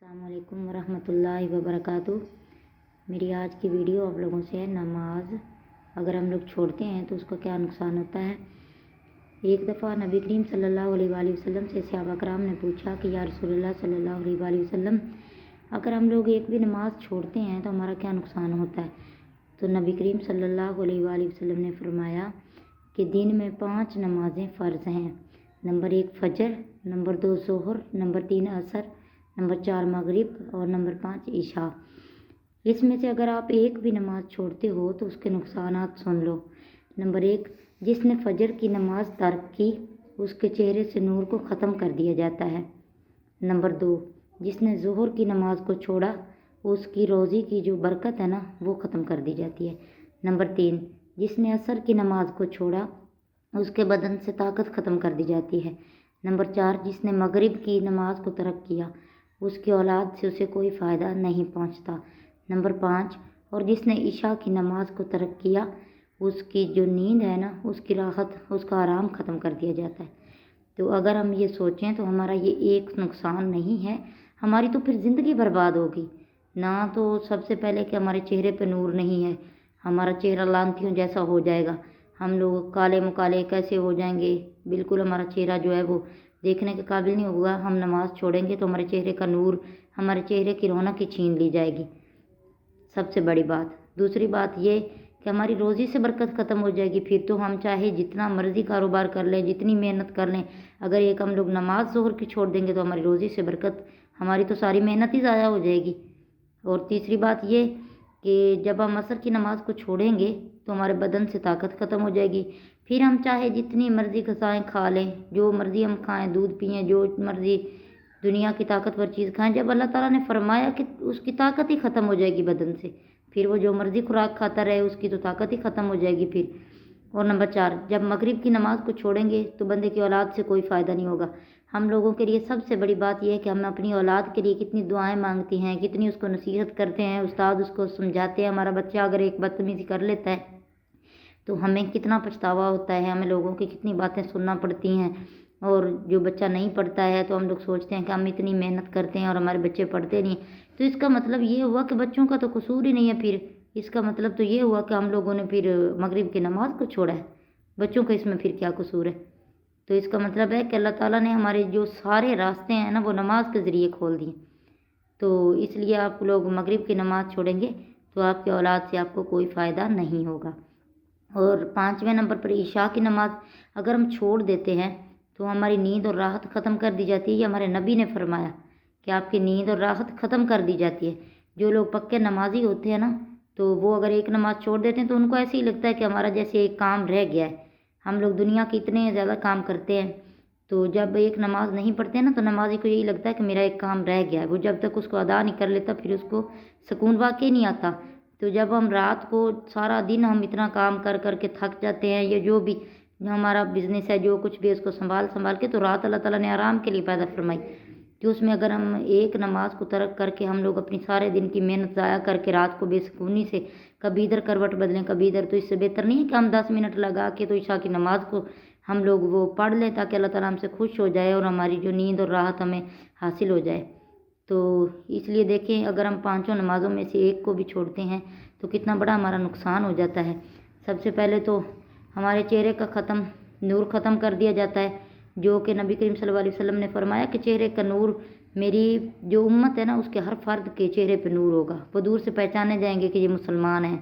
अस्सलाम वालेकुम वरहमतुल्लाहि वबरकातुह। मेरी आज की वीडियो आप लोगों से है नमाज अगर हम लोग छोड़ते हैं तो उसका क्या नुकसान होता है। एक दफ़ा नबी करीम सल्लल्लाहु अलैहि वसल्लम से सहाबा कराम ने पूछा कि या रसूलल्लाह सल्लल्लाहु अलैहि वसल्लम, अगर हम लोग एक भी नमाज छोड़ते हैं तो हमारा क्या नुकसान होता है। तो नबी करीम सल्लल्लाहु अलैहि वसल्लम ने फरमाया कि दिन में 5 नमाज़ें फ़र्ज़ हैं। नंबर 1 फ़जर, नंबर 2 ज़ोहर, नंबर 3 असर, नंबर 4 मगरिब और नंबर 5 इशा। इसमें से अगर आप एक भी नमाज छोड़ते हो तो उसके नुकसानात सुन लो। नंबर 1, जिसने फ़जर की नमाज तर्क की उसके चेहरे से नूर को ख़त्म कर दिया जाता है। नंबर 2, जिसने ज़ोहर की नमाज को छोड़ा उसकी रोज़ी की जो बरकत है ना वो ख़त्म कर दी जाती है। नंबर 3, जिसने असर की नमाज को छोड़ा उसके बदन से ताकत ख़त्म कर दी जाती है। नंबर 4, जिसने मगरिब की नमाज को तर्क किया उसकी औलाद से उसे कोई फ़ायदा नहीं पहुंचता। नंबर 5, और जिसने इशा की नमाज को तर्क किया उसकी जो नींद है ना उसकी राहत उसका आराम ख़त्म कर दिया जाता है। तो अगर हम ये सोचें तो हमारा ये एक नुकसान नहीं है, हमारी तो फिर ज़िंदगी बर्बाद होगी ना। तो सबसे पहले कि हमारे चेहरे पे नूर नहीं है, हमारा चेहरा लांतियों जैसा हो जाएगा, हम लोग काले मुकाले कैसे हो जाएंगे, बिल्कुल हमारा चेहरा जो है वो देखने के काबिल नहीं होगा। हम नमाज़ छोड़ेंगे तो हमारे चेहरे का नूर, हमारे चेहरे की रौनक ही छीन ली जाएगी, सबसे बड़ी बात। दूसरी बात ये कि हमारी रोज़ी से बरकत ख़त्म हो जाएगी। फिर तो हम चाहे जितना मर्ज़ी कारोबार कर लें, जितनी मेहनत कर लें, अगर एक हम लोग नमाज ज़ोहर की छोड़ देंगे तो हमारी रोज़ी से बरकत, हमारी तो सारी मेहनत ही ज़ाया हो जाएगी। और तीसरी बात ये कि जब हम असर की नमाज़ को छोड़ेंगे तो हमारे बदन से ताकत ख़त्म हो जाएगी। फिर हम चाहे जितनी मर्ज़ी ग़िज़ाएँ खा लें, जो मर्ज़ी हम खाएं, दूध पिएँ, जो मर्ज़ी दुनिया की ताकतवर चीज़ खाएं, जब अल्लाह ताला ने फरमाया कि उसकी ताकत ही ख़त्म हो जाएगी बदन से, फिर वो जो मर्ज़ी खुराक खाता रहे उसकी तो ताकत ही ख़त्म हो जाएगी फिर। और नंबर 4, जब मगरिब की नमाज़ को छोड़ेंगे तो बंदे की औलाद से कोई फ़ायदा नहीं होगा। हम लोगों के लिए सबसे बड़ी बात यह है कि हम अपनी औलाद के लिए कितनी दुआएं मांगती हैं, कितनी उसको नसीहत करते हैं, उस्ताद उसको समझाते हैं। हमारा बच्चा अगर एक बदतमीज़ी कर लेता है तो हमें कितना पछतावा होता है, हमें लोगों की कितनी बातें सुनना पड़ती हैं। और जो बच्चा नहीं पढ़ता है तो हम लोग सोचते हैं कि हम इतनी मेहनत करते हैं और हमारे बच्चे पढ़ते नहीं, तो इसका मतलब ये हुआ कि बच्चों का तो कसूर ही नहीं है। फिर इसका मतलब तो ये हुआ कि हम लोगों ने फिर मगरिब की नमाज को छोड़ा है, बच्चों का इसमें फिर क्या कसूर है। तो इसका मतलब है कि अल्लाह ताला ने हमारे जो सारे रास्ते हैं ना वो नमाज के ज़रिए खोल दिए। तो इसलिए आप लोग मगरिब की नमाज़ छोड़ेंगे तो आपकी औलाद से आपको कोई फ़ायदा नहीं होगा। और 5वें नंबर पर इशा की नमाज़ अगर हम छोड़ देते हैं तो हमारी नींद और राहत ख़त्म कर दी जाती है। ये हमारे नबी ने फरमाया कि आपकी नींद और राहत ख़त्म कर दी जाती है। जो लोग पक्के नमाजी होते हैं ना तो वो अगर एक नमाज़ छोड़ देते हैं तो उनको ऐसे ही लगता है कि हमारा जैसे एक काम रह गया है। हम लोग दुनिया के इतने ज़्यादा काम करते हैं, तो जब एक नमाज नहीं पढ़ते हैं ना तो नमाजी को यही लगता है कि मेरा एक काम रह गया है। वो जब तक उसको अदा नहीं कर लेता फिर उसको सुकून वाकई नहीं आता। तो जब हम रात को सारा दिन हम इतना काम कर कर के थक जाते हैं, या जो भी हमारा बिज़नेस है जो कुछ भी उसको संभाल संभाल के, तो रात अल्लाह ताला ने आराम के लिए पैदा फरमाई। तो उसमें अगर हम एक नमाज को तर्क करके हम लोग अपनी सारे दिन की मेहनत ज़ाया करके रात को बेसुकूनी से कभी इधर करवट बदलें कभी इधर, तो इससे बेहतर नहीं है कि हम 10 मिनट लगा के तो इशा की नमाज को हम लोग वो पढ़ लें ताकि अल्लाह ताला हमसे खुश हो जाए और हमारी जो नींद और राहत हमें हासिल हो जाए। तो इसलिए देखें, अगर हम 5 नमाज़ों में से एक को भी छोड़ते हैं तो कितना बड़ा हमारा नुकसान हो जाता है। सबसे पहले तो हमारे चेहरे का नूर ख़त्म कर दिया जाता है, जो कि नबी करीम सल्लल्लाहु अलैहि वसल्लम ने फरमाया कि चेहरे का नूर, मेरी जो उम्मत है ना उसके हर फ़र्द के चेहरे पे नूर होगा, वो दूर से पहचाने जाएंगे कि ये मुसलमान हैं।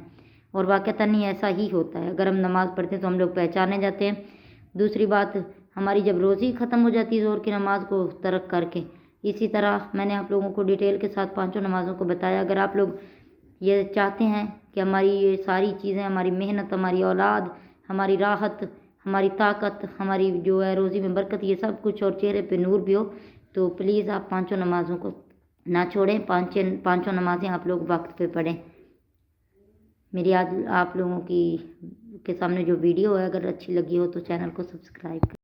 और वाक़तन ही ऐसा ही होता है, अगर हम नमाज़ पढ़ते हैं तो हम लोग पहचाने जाते हैं। दूसरी बात, हमारी जब रोज़ी ख़त्म हो जाती है ज़ोहर की नमाज को तर्क करके, इसी तरह मैंने आप लोगों को डिटेल के साथ 5 नमाज़ों को बताया। अगर आप लोग ये चाहते हैं कि हमारी ये सारी चीज़ें, हमारी मेहनत, हमारी औलाद, हमारी राहत, हमारी ताकत, हमारी जो है रोज़ी में बरकत, ये सब कुछ और चेहरे पे नूर भी हो, तो प्लीज़ आप 5 नमाज़ों को ना छोड़ें। पाँचों नमाज़ें आप लोग वक्त पे पढ़ें। मेरी आज आप लोगों के सामने जो वीडियो है अगर अच्छी लगी हो तो चैनल को सब्सक्राइब करें।